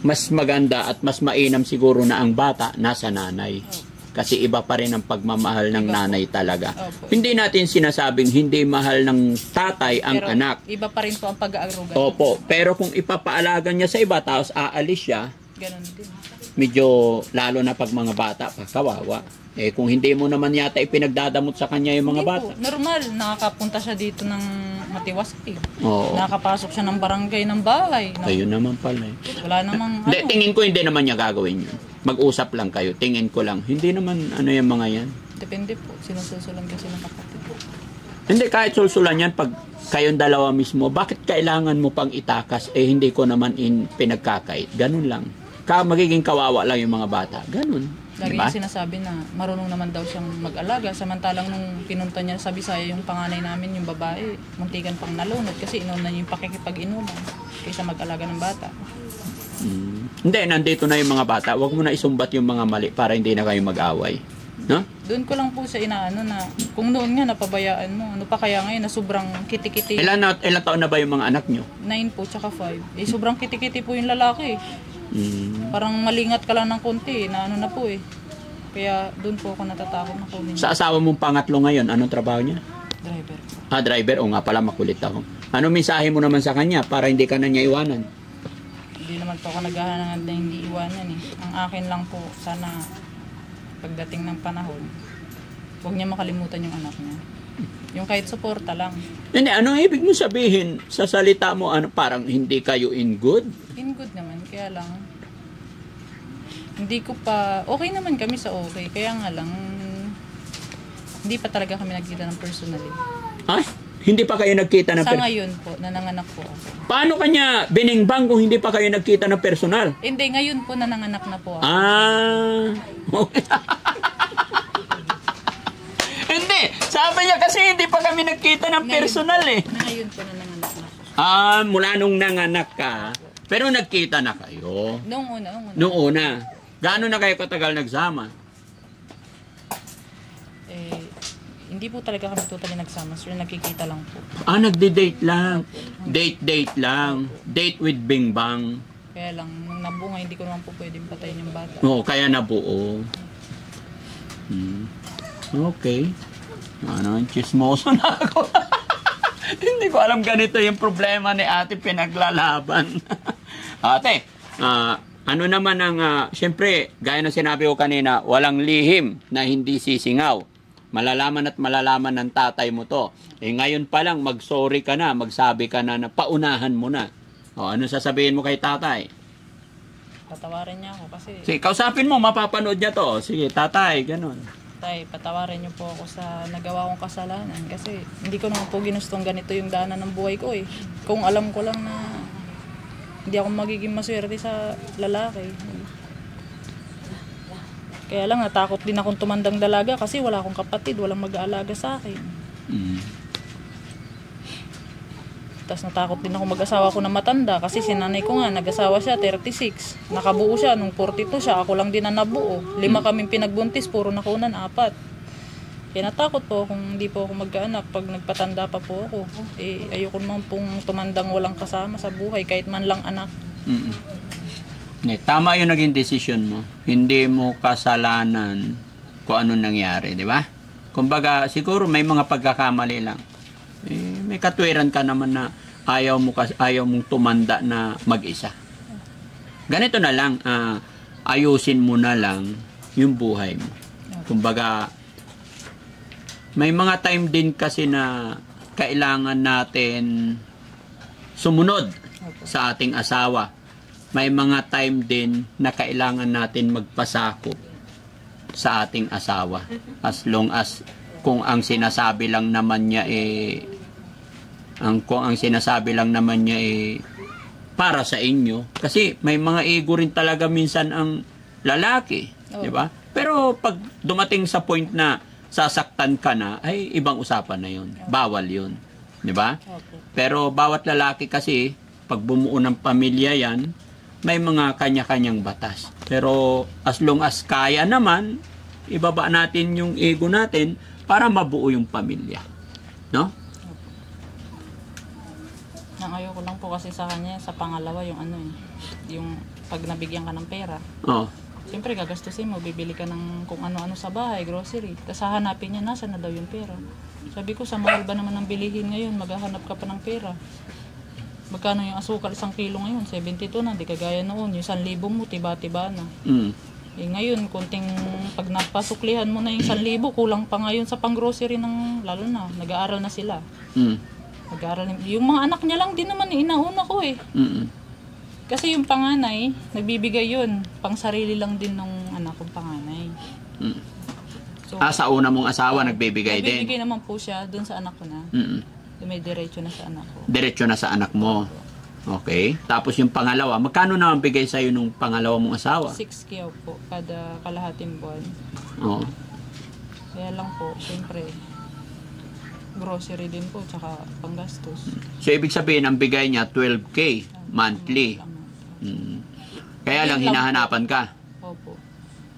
mas maganda at mas mainam siguro na ang bata nasa nanay. Kasi iba pa rin ang pagmamahal ng nanay talaga. Hindi natin sinasabing hindi mahal ng tatay ang pero anak. Iba pa rin po ang pag-aaruga. Opo, pero kung ipapaalagan niya sa iba, tapos aalis siya, ganun din. medyo lalo na pag mga bata pa, kawawa. Eh kung hindi mo naman yata ipinagdadamot sa kanya yung mga Hindi bata. po, normal, nakakapunta siya dito ng Matiwasay. Oo. Nakakapasok siya ng barangay ng bahay. Ayun naman pala eh. Wala namang Hindi, tingin ko hindi naman niya gagawin yun. Mag-usap lang kayo, tingin ko lang. Hindi naman ano yung mga yan. Depende po, sinususulan kasi ng kapatid. Hindi, kahit sulsulan yan, pag kayong dalawa mismo, bakit kailangan mo pang itakas? Eh hindi ko naman pinagkakait. Ganun lang. Magiging kawawa lang yung mga bata. Ganun. Lagi Diba? niya sinasabi na marunong naman daw siyang mag-alaga. Samantalang nung pinunta niya sa Bisaya yung panganay namin, yung babae, muntikan pang nalunod kasi inuna niya yung pakikipag-inuman kaysa mag-alaga ng bata. Hindi, nandito na yung mga bata. Huwag mo na isumbat yung mga mali para hindi na kayo mag-away. No? Doon ko lang po siya inaano na kung noon nga napabayaan mo, ano pa kaya ngayon na sobrang kiti-kiti. Ilan taon na ba yung mga anak nyo? 9 po, tsaka 5. Eh, sobrang kiti-kiti po yung lalaki. Parang malingat ka lang ng konti, na ano na po eh. Kaya doon po ako natatakot na kunin. Sa asawa mong pangatlo ngayon, anong trabaho niya? Driver. Driver. O nga pala, makulit ako. Anong mensahe mo naman sa kanya para hindi ka na niya iwanan? Hindi naman po ako naghahanap na hindi iwanan eh. Ang akin lang po, sana pagdating ng panahon, huwag niya makalimutan yung anak niya. Yung kahit suporta lang. Hindi, anong ibig mo sabihin sa salita mo, parang hindi kayo in good? In good naman, kaya lang hindi ko pa, okay naman kami sa okay, kaya nga lang hindi pa talaga kami nagkita ng personally. Ha? Hindi pa kayo nagkita ng Sa ngayon po, nananganak po ako. Paano kanya biningbang kung hindi pa kayo nagkita ng personal? Hindi, ngayon po nananganak na po ako. Okay. Hindi, sabi niya kasi hindi pa kami nagkita ng personal eh. Ngayon po nananganak na po. Mula nung nanganak ka, pero nagkita na kayo. Noong una. Noong una. Gaano na kayo katagal nagsama? Hindi po talaga kami totally nagsama, sir. Nagkikita lang po. Nagde-date lang. Date lang. Date with Bing Bang. Kaya lang, nung nabunga, hindi ko naman po pwedeng patayin yung bata. Oo, kaya nabuo. Okay. Chismoso na ako. Hindi ko alam ganito yung problema ni ate pinaglalaban. Ate, ano naman ang, siyempre, gaya ng sinabi ko kanina, walang lihim na hindi sisingaw. Malalaman at malalaman ng tatay mo to. Ngayon pa lang, mag-sorry ka na, magsabi ka na, paunahan mo na. Ano sasabihin mo kay tatay? Patawarin niya ako kasi... Sige, kausapin mo, mapapanood niya to. Sige, tatay, ganun. Tay, patawarin niyo po ako sa nagawa kong kasalanan kasi hindi ko naman po ginustong ganito yung daanan ng buhay ko eh. Kung alam ko lang na hindi ako magiging maswerte sa lalaki. Kaya lang natakot din akong tumandang dalaga kasi wala akong kapatid, walang mag-aalaga sa akin. Tapos natakot din ako mag-asawa ko na matanda kasi sinanay ko nga, nag-asawa siya, 36. Nakabuo siya, nung 42 siya, ako lang din ang nabuo. 5 kaming pinagbuntis, puro nakunan, 4. Kaya natakot po kung hindi po ako mag-anak pag nagpatanda pa po ako. Ayoko naman pong tumandang walang kasama sa buhay, kahit man lang anak. Tama yung naging desisyon mo. Hindi mo kasalanan kung ano nangyari, di ba? Kumbaga, siguro may mga pagkakamali lang. May katwiran ka naman na ayaw mong tumanda na mag-isa. Ganito na lang, ayusin mo na lang yung buhay mo. Kumbaga, may mga time din kasi na kailangan natin sumunod sa ating asawa. May mga time din na kailangan natin magpasakop sa ating asawa. As long as kung ang sinasabi lang naman niya para sa inyo, kasi may mga ego rin talaga minsan ang lalaki, di ba? Pero pag dumating sa point na sasaktan ka na, ay ibang usapan na 'yon. Bawal 'yon, di ba? Pero bawat lalaki kasi pag bumuo ng pamilya yan, may mga kanya-kanyang batas. Pero as long as kaya naman, ibaba natin yung ego natin para mabuo yung pamilya. No? Ang ayoko lang po kasi sa kanya, sa pangalawa, yung pag nabigyan ka ng pera. Oo. Siyempre, gagastusin mo, bibili ka ng kung ano-ano sa bahay, grocery. Tapos hahanapin niya, nasa na daw yung pera. Sabi ko, sa mahal ba naman ang bilihin ngayon, maghahanap ka pa ng pera. Magkano yung asukal, 1 kilo ngayon? 72 na, di kagaya noon. Yung 1,000 mo, tiba-tiba na. Ngayon, kunting pag napasuklihan mo na yung 1,000, kulang pa ngayon sa pang-grocery ng, lalo na, nag-aaral na sila. Nag-aaral, yung mga anak niya lang din naman, inauna ko eh. Kasi yung panganay, nagbibigay yun, pang sarili lang din ng anak kong panganay. So, sa una mong asawa, nagbibigay din? Nagbibigay naman po siya dun sa anak ko na. May diretso na sa anak ko. Diretso na sa anak mo. Okay. Tapos yung pangalawa, magkano naman bigay sa'yo nung pangalawa mong asawa? 6K po, kada kalahating buwan. Oo. Kaya lang po, siyempre, grocery din po, tsaka panggastos. So, ibig sabihin, ang bigay niya, 12K monthly. Kaya lang, hinahanapan ka. Opo.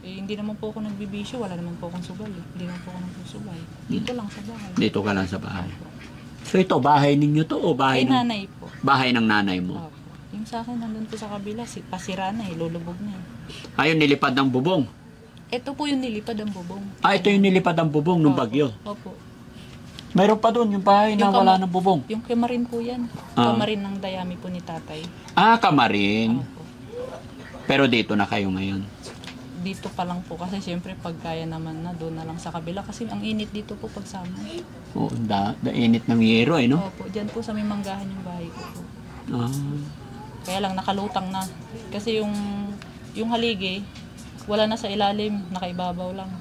Hindi naman po ako nagbibisyo, wala naman po akong sugal. Hindi naman po ako nagsusubay. Dito lang sa bahay. Dito ka lang sa bahay. So, ito, bahay ninyo to o bahay ng nanay po. Bahay ng nanay mo? Opo. Yung sa akin, nandun po sa kabila, pasira na lulubog na Ayun, nilipad ng bubong? Ito po yung nilipad ang bubong. Ito yung nilipad ng bubong nung bagyo? Opo. Mayroon pa doon, yung bahay na wala ng bubong? Yung kamarin po yan. Kamarin ng dayami po ni tatay. Kamarin. Opo. Pero dito na kayo ngayon? Dito pa lang po kasi siyempre pag kaya naman na doon na lang sa kabila kasi ang init dito po pag summer. Oo, init ng yero no? Opo, dyan po sa may manggahan yung bahay ko po. Kaya lang nakalutang na. Kasi yung haligi, wala na sa ilalim, nakaibabaw lang.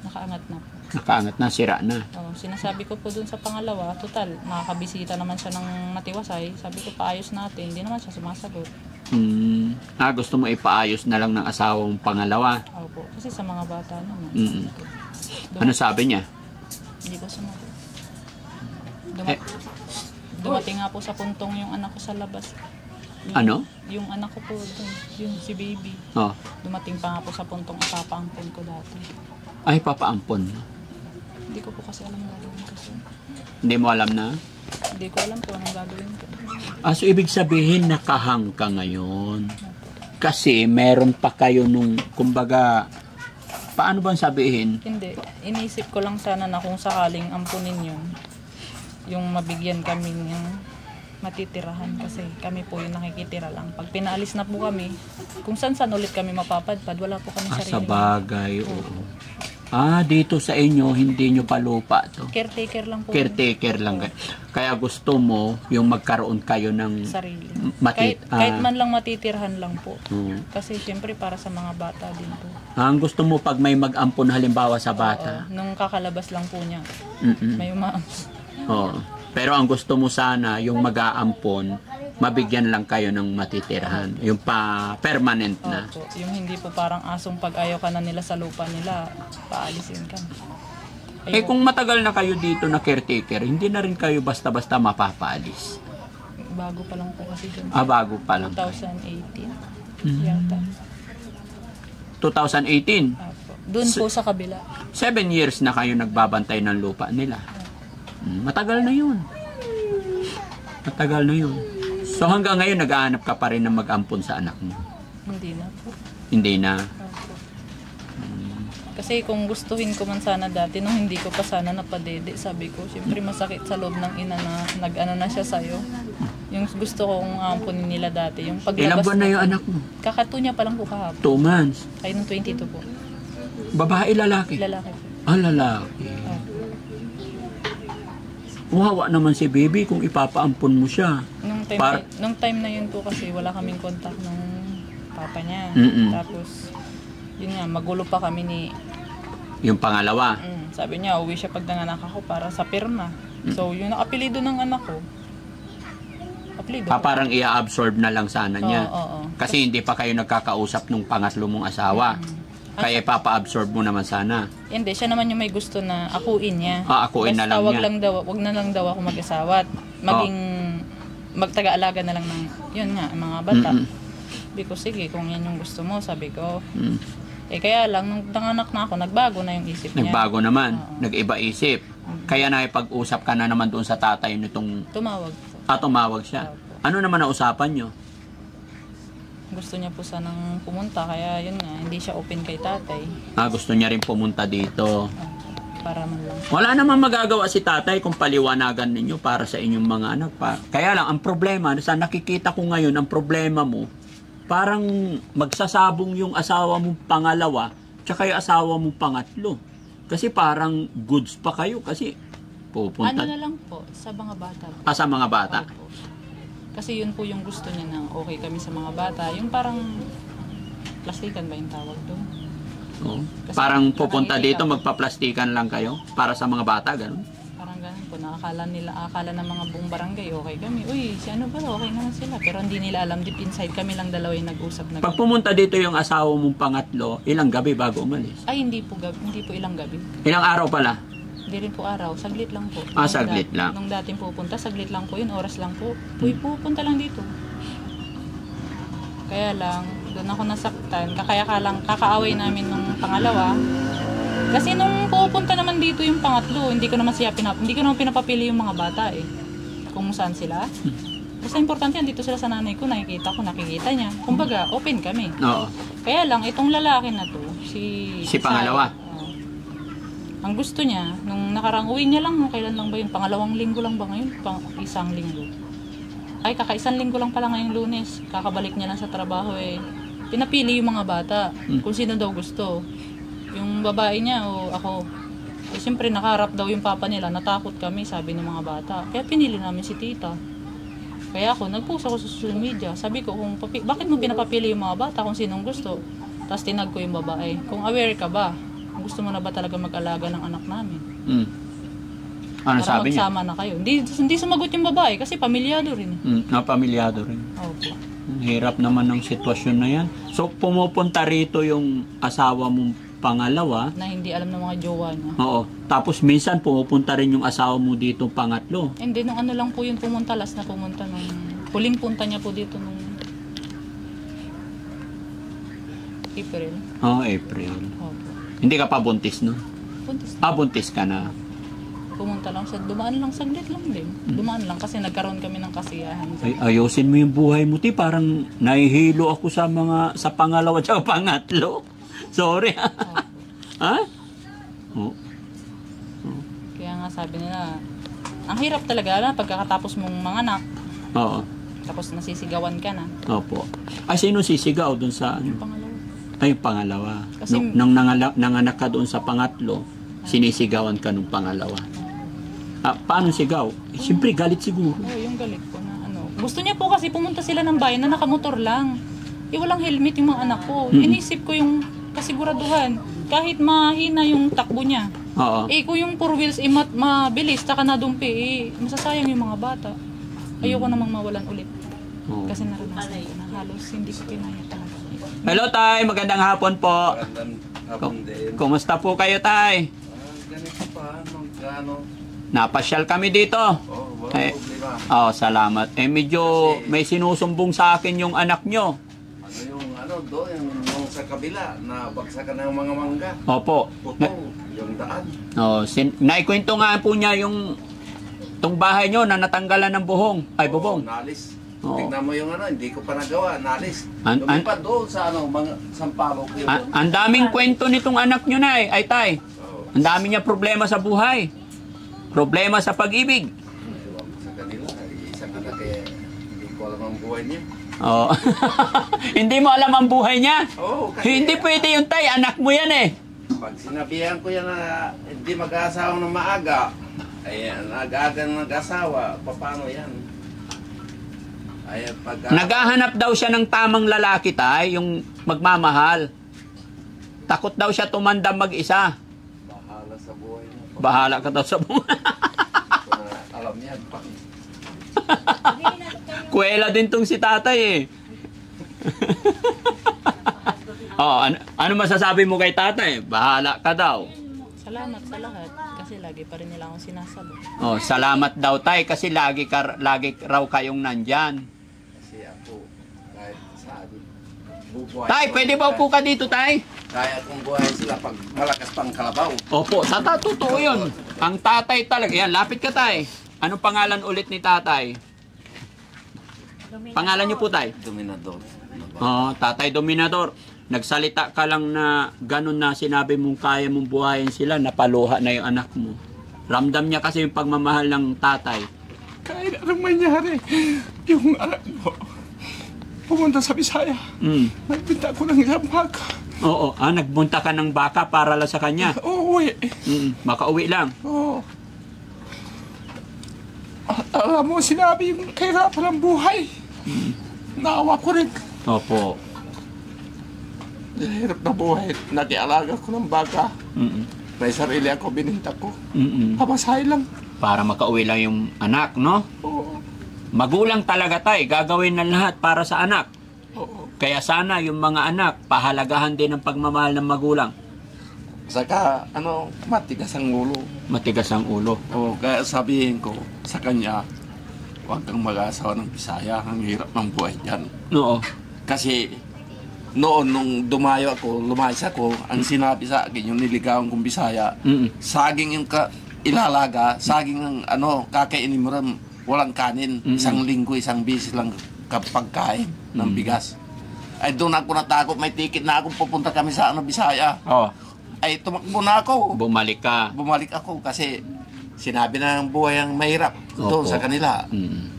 Nakaangat na po. Nakaangat na, sira na. Sinasabi ko po dun sa pangalawa, total, nakakabisita naman siya ng matiwasay. Sabi ko, paayos natin. Hindi naman siya sumasagot. Gusto mo ipaayos na lang ng asawang pangalawa? Opo, kasi sa mga bata naman. Ano sabi niya? Hindi ko sumagot. Dumating nga po sa puntong yung anak ko sa labas. Yung anak ko po dun, yung si baby. Dumating pa nga po sa puntong ipapaampon ko dati. Ay, papaampon? Hindi ko po kasi alam gagawin kasi. Hindi mo alam na? Hindi ko alam po anong gagawin ko. So ibig sabihin nakahang ka ngayon. Kasi meron pa kayo nung, kumbaga, paano bang sabihin? Hindi. Inisip ko lang sana na kung sakaling ampunin yun, yung mabigyan kami ng matitirahan kasi kami po yung nakikitira lang. Pag pinaalis na po kami, kung saan ulit kami mapapadpad, wala po kami sarili. Sa bagay, oo. Dito sa inyo, hindi nyo pa lupa to. Caretaker lang po. Caretaker lang. Kaya gusto mo yung magkaroon kayo ng sarili. Kahit man lang matitirahan lang po. Kasi siyempre para sa mga bata din po. Ang gusto mo pag may mag-ampon halimbawa sa bata? Nung kakalabas lang po niya. May Oo. Pero ang gusto mo sana, yung mag-aampon, mabigyan lang kayo ng matitirahan. Yung permanent na. Opo. Yung hindi po parang asong pag ayaw ka na nila sa lupa nila, paalisin ka. Kung matagal na kayo dito na caretaker, hindi na rin kayo basta-basta mapapaalis. Bago pa lang po kasi dun. Bago pa lang. 2018. Yata. 2018? Opo. Doon po sa kabila. 7 years na kayo nagbabantay ng lupa nila. Matagal na yun. Matagal na yun. So hanggang ngayon nag-aanap ka pa rin ng mag-ampon sa anak mo? Hindi na po. Hindi na. Kasi kung gustuhin ko man sana dati, nung hindi ko pa sana napadede, sabi ko, siyempre masakit sa loob ng ina na nag-ano na siya sa'yo. Yung gusto kong ampunin nila dati, yung paglabas. Ilang buwan na yung anak mo? Kakato niya pa lang po kahapon. 2 months. Ay, nung 22 po. Babae, lalaki? Lalaki po. Ah, lalaki. Wawa naman si baby kung ipapaampun mo siya. Nung time na yun po kasi wala kaming contact ng papa niya. Tapos, yun nga, magulo pa kami ni... Yung pangalawa? Sabi niya, uwi siya pag nanganak ako para sa pirma. So, yun ang apelido ng anak ko. Apelido. Parang i-absorb na lang sana niya. Oo. Kasi hindi pa kayo nagkakausap nung pangatlo mong asawa. Kaya ipapa-absorb mo naman sana. Hindi, siya naman yung may gusto na akuin niya. Akuin na lang niya. Wag na lang daw ako mag-asawa. Maging magtaga-alaga na lang ng, yun nga, mga bata. Sabi ko, sige, kung yan yung gusto mo, sabi ko. Kaya lang, nung nanganak na ako, nagbago na yung isip niya. Nagbago naman. Nag-iba isip. Kaya nakipag-usap ka na naman doon sa tatay nitong... Tumawag po. Tumawag siya. Ano naman ang usapan nyo? Gusto niya po sanang pumunta, kaya yun nga, hindi siya open kay tatay. Gusto niya rin pumunta dito. Para man lang. Wala naman magagawa si tatay kung paliwanagan ninyo para sa inyong mga anak pa. Kaya lang, ang problema, sa nakikita ko ngayon, ang problema mo, parang magsasabong yung asawa mong pangalawa tsaka yung asawa mong pangatlo. Kasi parang goods pa kayo kasi pupunta. Ano na lang po, sa mga bata. Sa mga bata? Opo. Kasi yun po yung gusto niya na okay kami sa mga bata. Yung parang plastikan ba yung tawag doon? Oo. Parang pupunta dito, magpa-plastikan lang kayo para sa mga bata, ganun? Parang ganun po. Akala ng mga buong barangay, okay kami. Uy, si ano ba, okay naman sila. Pero hindi nila alam, deep inside kami lang dalawa yung nag-usap na. Pag pumunta dito yung asawa mong pangatlo, ilang gabi bago umalis? Ay, hindi po ilang gabi. Ilang araw pala? Hindi rin po araw, saglit lang po. Saglit lang. Nung dating pupunta, saglit lang po yun, oras lang po. Pupunta lang dito. Kaya lang, doon ako nasaktan. Kakaaway namin nung pangalawa. Kasi nung pupunta naman dito yung pangatlo, hindi ko naman pinapapili yung mga bata eh. Kung saan sila. Basta importante yan, dito sila sa nanay ko, nakikita niya. Kumbaga, open kami. Oo. Kaya lang, itong lalaki na to, si pangalawa. Ang gusto niya, nung nakarang uwi niya lang, kailan lang ba yun? Pangalawang linggo lang ba ngayon? Isang linggo. Ay, kakaisang linggo lang pala ngayong Lunes. Kakabalik niya lang sa trabaho eh. Pinapili yung mga bata kung sino daw gusto. Yung babae niya o ako. Eh, siyempre nakaharap daw yung papa nila. Natakot kami, sabi ng mga bata. Kaya pinili namin si tita. Kaya ako, nag-post ako sa social media. Sabi ko, bakit mo pinapapili yung mga bata kung sinong gusto? Tapos tinag ko yung babae. Kung aware ka ba? Gusto mo na ba talaga mag-alaga ng anak namin? Ano para sabi niya? magsama na kayo. Hindi sumagot yung babae kasi pamilyado rin. Pamilyado rin. Opo. Hirap naman ng sitwasyon na yan. So, pumupunta rito yung asawa mong pangalawa. Na hindi alam ng mga jowa niya. Oo. Tapos minsan pumupunta rin yung asawa mo dito pangatlo. Hindi, nung ano lang po yung pumunta, last na pumunta nung huling punta niya po dito nung April. April. Opo. Hindi ka pa buntis, no? Buntis. Buntis ka na. Pumunta lang siya. Dumaan lang, saglit lang din. Dumaan lang kasi nagkaroon kami ng kasiyahan. Ayusin mo yung buhay mo, ti. Parang nahihilo ako sa pangalawa at pangatlo. Sorry, ha? Ha? Kaya nga sabi nila, ang hirap talaga pagkakatapos mong manganak. Oo. Tapos nasisigawan ka na. Opo. Ay, sino sisigaw dun sa ano? Pangalawa. Ay, pangalawa. Kasi, nung nanganak ka doon sa pangatlo, sinisigawan ka nung pangalawa. Paano sigaw? Siyempre, galit siguro. Oo, yung galit ko na ano. Gusto niya po kasi pumunta sila ng bayan na nakamotor lang. Walang helmet yung mga anak ko. Inisip ko yung kasiguraduhan. Kahit mahina yung takbo niya. Oo. Kung yung 4 wheels mabilis, taka na dumpi, masasayang yung mga bata. Ayoko namang mawalan ulit. Kasi naranasan ko na halos hindi ko kinaya talaga. Hello, Tay. Magandang hapon po. Magandang hapon din. Kumusta po kayo, Tay? Ganito pa, magkano? Napasyal kami dito. Walang problema. Salamat. Medyo may sinusumbong sa akin yung anak nyo. Doon, yung sa kabila, na bagsakan ng mga mangga. Opo. Putong, yung daan. Naikwento nga po niya yung bahay nyo na natanggalan ng bubong. Nalis. Oo. Tignan mo yung ano, hindi ko pa nagawa, nalis. An- Lumipad doon sa ano, mga sampalok yun. Ang daming kwento nitong anak nyo na ay tay. Oo. Ang dami niya problema sa buhay. Problema sa pag-ibig. Ewan ko sa kanila, isang anak eh, hindi ko alam ang buhay niya. Oh. Hindi mo alam ang buhay niya? Oo, Hindi pwede yung tay, anak mo yan eh. pag sinabihan ko yan na hindi mag-aasawa ng maaga, ay nag-aga ng nag-asawa, paano yan? Ay, pag... Naghahanap daw siya ng tamang lalaki tay, yung magmamahal. Takot daw siya tumandang mag-isa. Bahala sa buhay niya. Bahala ka daw sa buhay. Hindi ko na alam yan. Kuwela din tong si tatay eh. Oh, ano masasabi mo kay tatay? Bahala ka daw. Salamat sa lahat kasi lagi pa rin nila akong sinasabi. Oh, salamat daw tay kasi lagi raw kayong nandyan. Kasi ako, kahit saan, bubuhay Tay, ko. pwede ba upo ka dito tay? Kaya kung buhay sila pag malakas pang kalabaw. Opo, totoo yun. Ang tatay talaga. Yan, lapit ka tay. Anong pangalan ulit ni tatay? Pangalan niyo po tay? Dominador. Oh, tatay Dominador. Nagsalita ka lang na ganun na sinabi mong kaya mong buhayin sila, napaluha na yung anak mo. Ramdam niya kasi yung pagmamahal ng tatay. Kahit anong mangyari, yung anak mo, pumunta sa Bisaya. Nagbinta ko ng isang baka. Oo, nagbunta ka ng baka para lang sa kanya. Uuwi. Makauwi lang. Oo. Alam mo, sinabi yung kahirapan ng buhay. Naawa ko rin. Opo. Hirap na buhay. Nakialaga ko ng baka. May sarili ako, bininta ko. Pamasahe lang. Para makauwi lang yung anak, no? Oo. Magulang talaga tay, gagawin ng lahat para sa anak. Oo. Kaya sana yung mga anak, pahalagahan din ang pagmamahal ng magulang. Saka, matigas ang ulo. Matigas ang ulo. Oo, kaya sabihin ko sa kanya, huwag kang mag-asawa ng Bisaya. Ang hirap ng buhay dyan. Oo. Kasi noon nung lumayas ako, ang sinabi sa akin, yung niligawan kong Bisaya, saging yung ilalaga, saging ang kakainin mo rin, walang kanin, isang linggo, isang bisis lang kapagkain ng bigas. Ay doon ako natakot, may ticket na ako, pupunta kami sa Bisaya. Oh, Ay tumakbo na ako. bumalik ka. Bumalik ako kasi sinabi na ng buhay ang mahirap doon Opo. sa kanila.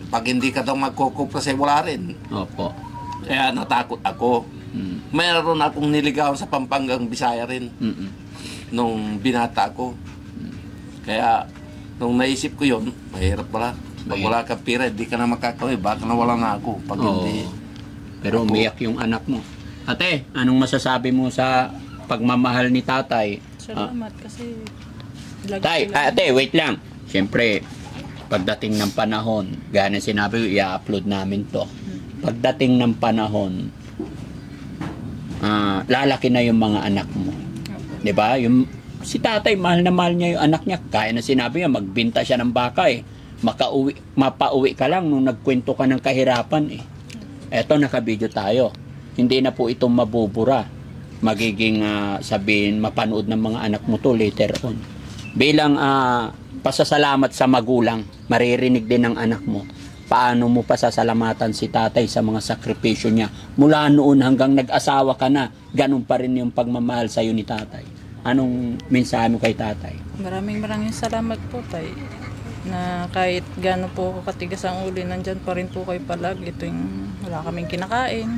Pag hindi ka daw magkukupra sa wala rin. Opo. Kaya natakot ako. Mayroon akong niligawan sa Pampangang Bisaya rin nung binata ko. Kaya nung naisip ko yun, mahirap pala. Pag wala kang pira, hindi ka na makakawin. Baka nawala na ako. Pag hindi. Pero umiyak yung anak mo. Ate, anong masasabi mo sa pagmamahal ni tatay? Salamat kasi lagi Tay, sila- ate, wait lang. Siyempre, pagdating ng panahon, gaya ng sinabi ko, i-upload namin to. Pagdating ng panahon, lalaki na yung mga anak mo. 'Di ba? Yung si tatay, mahal na mahal niya yung anak niya. Kaya na sinabi niya, magbenta siya ng baka eh. Mapauwi ka lang nung nagkwento ka ng kahirapan eh. Eto, nakabidyo tayo. Hindi na po itong mabubura. Magiging sabihin, mapanood ng mga anak mo to later on. Bilang pasasalamat sa magulang, maririnig din ng anak mo. Paano mo pasasalamatan si tatay sa mga sakripisyo niya? Mula noon hanggang nag-asawa ka na, ganun pa rin yung pagmamahal sa'yo ni tatay. Anong mensahe mo kay tatay? Maraming salamat po tay na kahit gaano po ako katigas ang ulo, nandyan pa rin po kayo palagi. Ito yung wala kaming kinakain.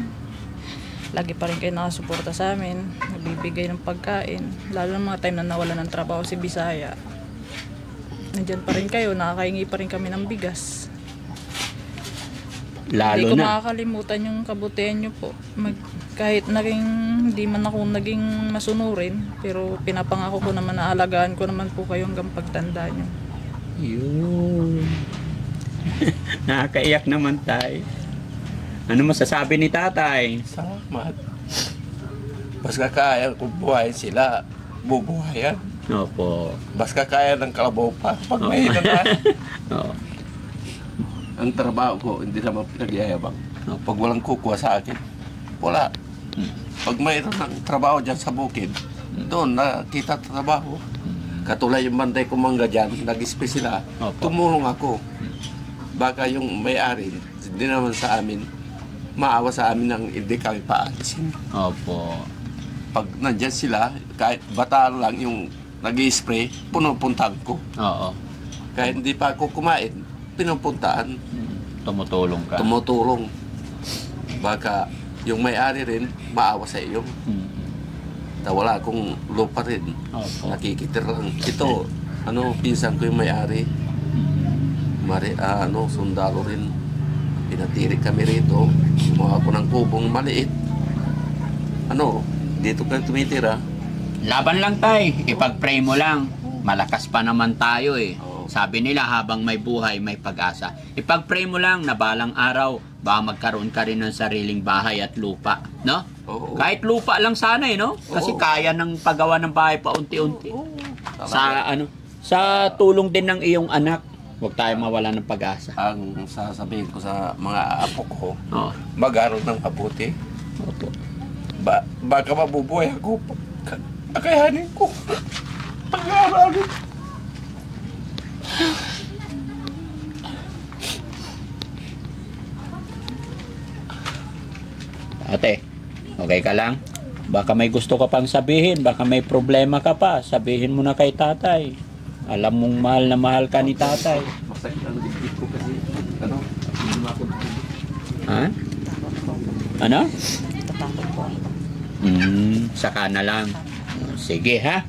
Lagi pa rin kayo nakasuporta sa amin, nagbibigay ng pagkain. Lalo ng mga time na nawala ng trabaho si Bisaya. Nandyan pa rin kayo, nakakaingi pa rin kami ng bigas. Hindi Lalo ko na. makakalimutan yung kabutihan nyo po. Kahit hindi man ako naging masunurin, pero pinapangako ko naman na alagaan ko naman po kayo hanggang pagtanda nyo. Yun. Nakakaiyak naman tayo. Ano masasabi ni tatay? Salamat. Basta kaya kung buhayin sila, bubuhayan. Opo. Basta kaya ng kalabaw pa. Pag may na, Oo. ang trabaho ko, hindi naman pinagyayabang. Pag walang kukuha sa akin, wala. Pag mayroon ng trabaho dyan sa bukid, doon nakita trabaho. Katulad yung banday ko mangga dyan, nag-space sila, Opo. tumulong ako. baka yung may-ari, hindi naman sa amin, maawa sa amin nang hindi kami paalisin. Opo. Pag nandyan sila, kahit bata lang yung nag-i-spray, punupuntahan ko. Oo. Kahit hindi pa ako kumain, pinupuntahan. Tumutulong ka. Tumutulong. Baka yung may-ari rin, maawa sa iyo. Wala akong lupa rin. Opo. Nakikitir lang. Ito, pinsan ko yung may-ari. Sundalo rin. Pinatirik kami rito. Gumawa ko ng kubong maliit. Dito kayo tumitira. Laban lang tay, ipag-pray mo lang. Malakas pa naman tayo eh. Oo. Sabi nila habang may buhay, may pag-asa. Ipag-pray mo lang na balang araw, baka magkaroon ka rin ng sariling bahay at lupa, no? Oo. Kahit lupa lang sana eh, no? Kasi Oo. kaya ng paggawa ng bahay pa unti-unti. Oo. Sa tulong din ng iyong anak, huwag tayo mawala ng pag-asa. Ang sasabihin ko sa mga apo ko, Oo. mag-aral ng mabuti. Opo. Baka mabubuhay ako. Kakayanin ko. Pag-aaralin. Ate, okay ka lang? Baka may gusto ka pang sabihin, baka may problema ka pa, sabihin mo na kay tatay. Alam mong mahal na mahal ka ni tatay. Masakit ang dibdib ko kasi, hindi ako Ha? Ano? Saka na lang. Sige ha?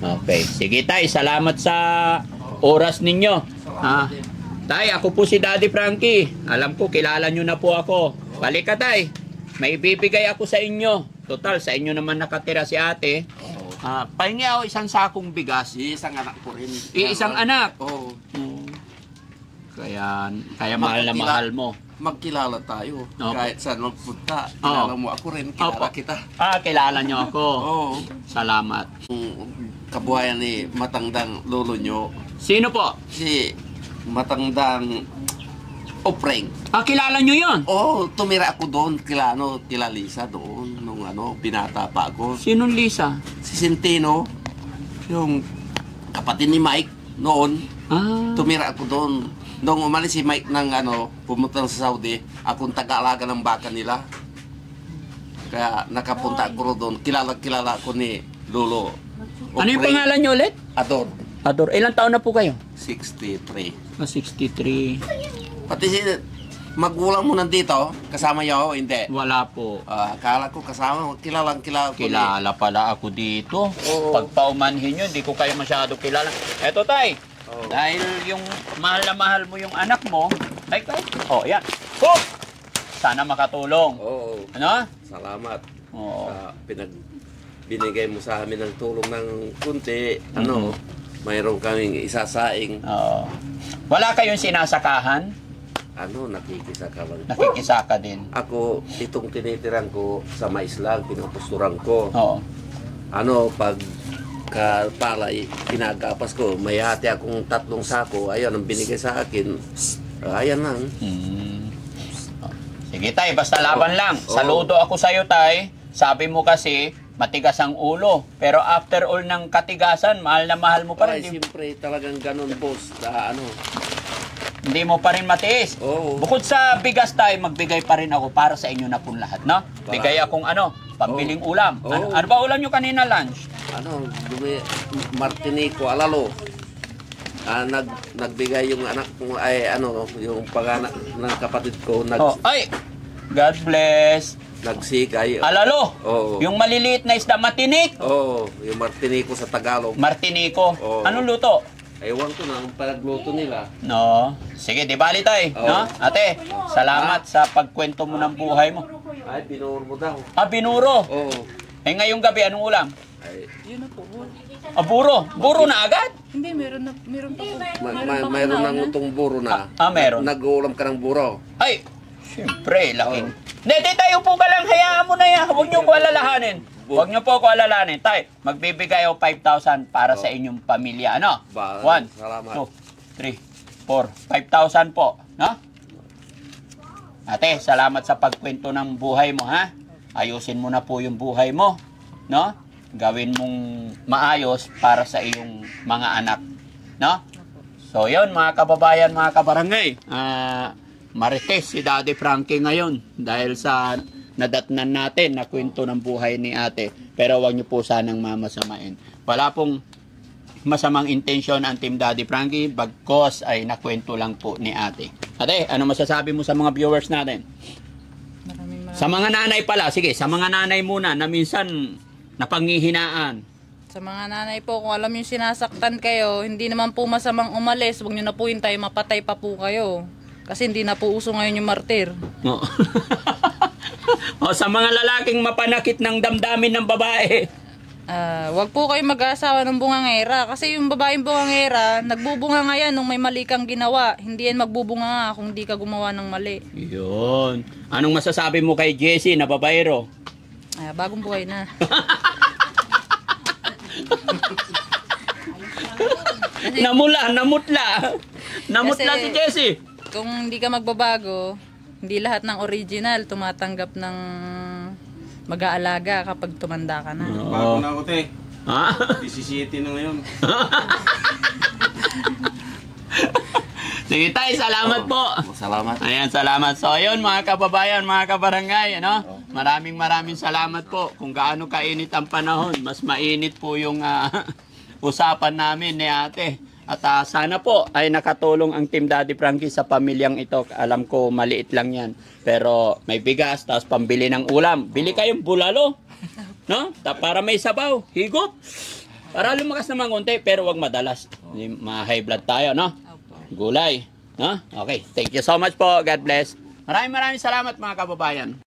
Okay. Sige tay, salamat sa oras ninyo. Ha? Tay, ako po si Daddy Frankie. Alam ko, kilala nyo na po ako. Balik ka tay. May ibibigay ako sa inyo. Total, sa inyo naman nakatira si ate. Pahingi ako isang sakong bigas. Isang anak ko rin. Isang anak? Oo. Kaya mahal na mahal mo. Magkilala tayo. Opo. Kahit saan magpunta, kilala mo ako rin, kilala kita. Kilala nyo ako. Oo. Salamat. Kabuhayan ni matandang lolo nyo, Sino po? si matandang Opreng. Kilala nyo yun? Tumira ako doon, kila Lisa doon, nung binata pa ako. Sinong Lisa? Si Centeno, yung kapatid ni Mike noon, tumira ako doon. Nung umalis si Mike ng pumunta sa Saudi, akong taga-alaga ng baka nila. Kaya nakapunta ako doon. Kilala ko ni Lolo. Ano yung pangalan nyo ulit? Ador. Ador. Ilang taon na po kayo? 63. 63. Pati si magulang mo nandito, kasama niyo, hindi. Wala po. Akala ko kasama, kilala ko. Kilala pala ako dito. Oo. Pag paumanhin nyo, hindi ko kayo masyado kilala. Eto tay, dahil yung mahal na mahal mo yung anak mo, ay kay. Yan. Sana makatulong. Oo. Ano? Salamat. Oo. Binigay mo sa amin ng tulong ng kunti. Mayroon kaming isasaing. Wala kayong sinasakahan? Nakikisaka lang. Nakikisaka din. Ako, itong tinitiran ko sa mais lang, pinupusturan ko. Oo. Pag palay, kinagapas ko, may hati akong 3 sako, ayan ang binigay sa akin. Ayan lang. Sige tay, basta laban lang. Saludo ako sa'yo tay. Sabi mo kasi, matigas ang ulo. Pero after all ng katigasan, mahal na mahal mo pa rin. Siyempre, talagang ganun, boss. Hindi mo pa rin matiis. Oo. Bukod sa bigas tayo, magbigay pa rin ako para sa inyo na pong lahat, no? Bigay akong pambiling ulam. Ano ba ulam nyo kanina lunch? Martinico, alalo. Nagbigay yung anak ko, yung pag-anak ng kapatid ko, God bless. nagsikay. Alalo. Oo. Yung maliliit na isda, matinik. Oo, yung Martinico sa Tagalog. Martinico. Oo. Anong luto? Ewan ko na ang pagluto nila. No. Sige, di bali tay. Oo. No? Ate, salamat sa pagkwento mo ng buhay mo. Ay, binuro mo daw. Binuro. Oo. Ngayong gabi, anong ulam? Ay, Yun na po. Buro. Buro na agad? Hindi, meron pa po. mayroon ng utong buro na. Meron. Nag-uulam ka ng buro. Ay, siyempre, laking. Hindi, tayo po ka lang, hayaan mo na yan. Huwag niyo ko alalahanin. Huwag niyo po ko alalahanin. Tay, magbibigay ako 5,000 para sa inyong pamilya. Ano? 1, Salamat. 2, 3, 4, 5,000 po. No? Ate, salamat sa pagkwento ng buhay mo, ha? Ayusin mo na po yung buhay mo. No? Gawin mong maayos para sa iyong mga anak. No? So yun mga kababayan, mga kabarangay, marites si Daddy Frankie ngayon dahil sa nadatnan natin na kwento ng buhay ni ate. Pero wag niyo po sanang mamasamain. Wala pong masamang intensyon ang Team Daddy Frankie, bagkos ay nakwento lang po ni ate. Ate, ano masasabi mo sa mga viewers natin? Maraming Sa mga nanay pala, sige, sa mga nanay muna na minsan napanghihinaan. Sa mga nanay po, kung alam yung sinasaktan kayo, hindi naman po masamang umalis. Huwag nyo na po hintay, mapatay pa po kayo. Kasi hindi na po uso ngayon yung martir. O, o sa mga lalaking mapanakit ng damdamin ng babae. Huwag po kayo mag-aasawa ng bungangera. Kasi yung babaeng bungangera, nagbubunga nga yan nung may mali kang ginawa. Hindi yan magbubunga nga kung di ka gumawa ng mali. Yun. Anong masasabi mo kay Jessie na babaero? Bagong buhay na. Namutla Kasi, si Jessie. Kung hindi ka magbabago, hindi lahat ng original tumatanggap ng mag-aalaga kapag tumanda ka na. Bago na ako, te. Ha? 17 na ngayon. Sige tayo, salamat po. Salamat. Ayan, salamat. So, ayun mga kababayan, mga kabarangay, ano? Maraming salamat po. Kung gaano kainit ang panahon, mas mainit po yung usapan namin ni ate. At sana po ay nakatulong ang Team Daddy Frankie sa pamilyang ito. Alam ko maliit lang yan. Pero may bigas, tapos pambili ng ulam. Bili kayong bulalo. No? Para may sabaw. Higop. Para lumakas naman konti, pero wag madalas. Ma-high blood tayo, no? Gulay. No? Okay. Thank you so much po. God bless. Maraming salamat mga kababayan.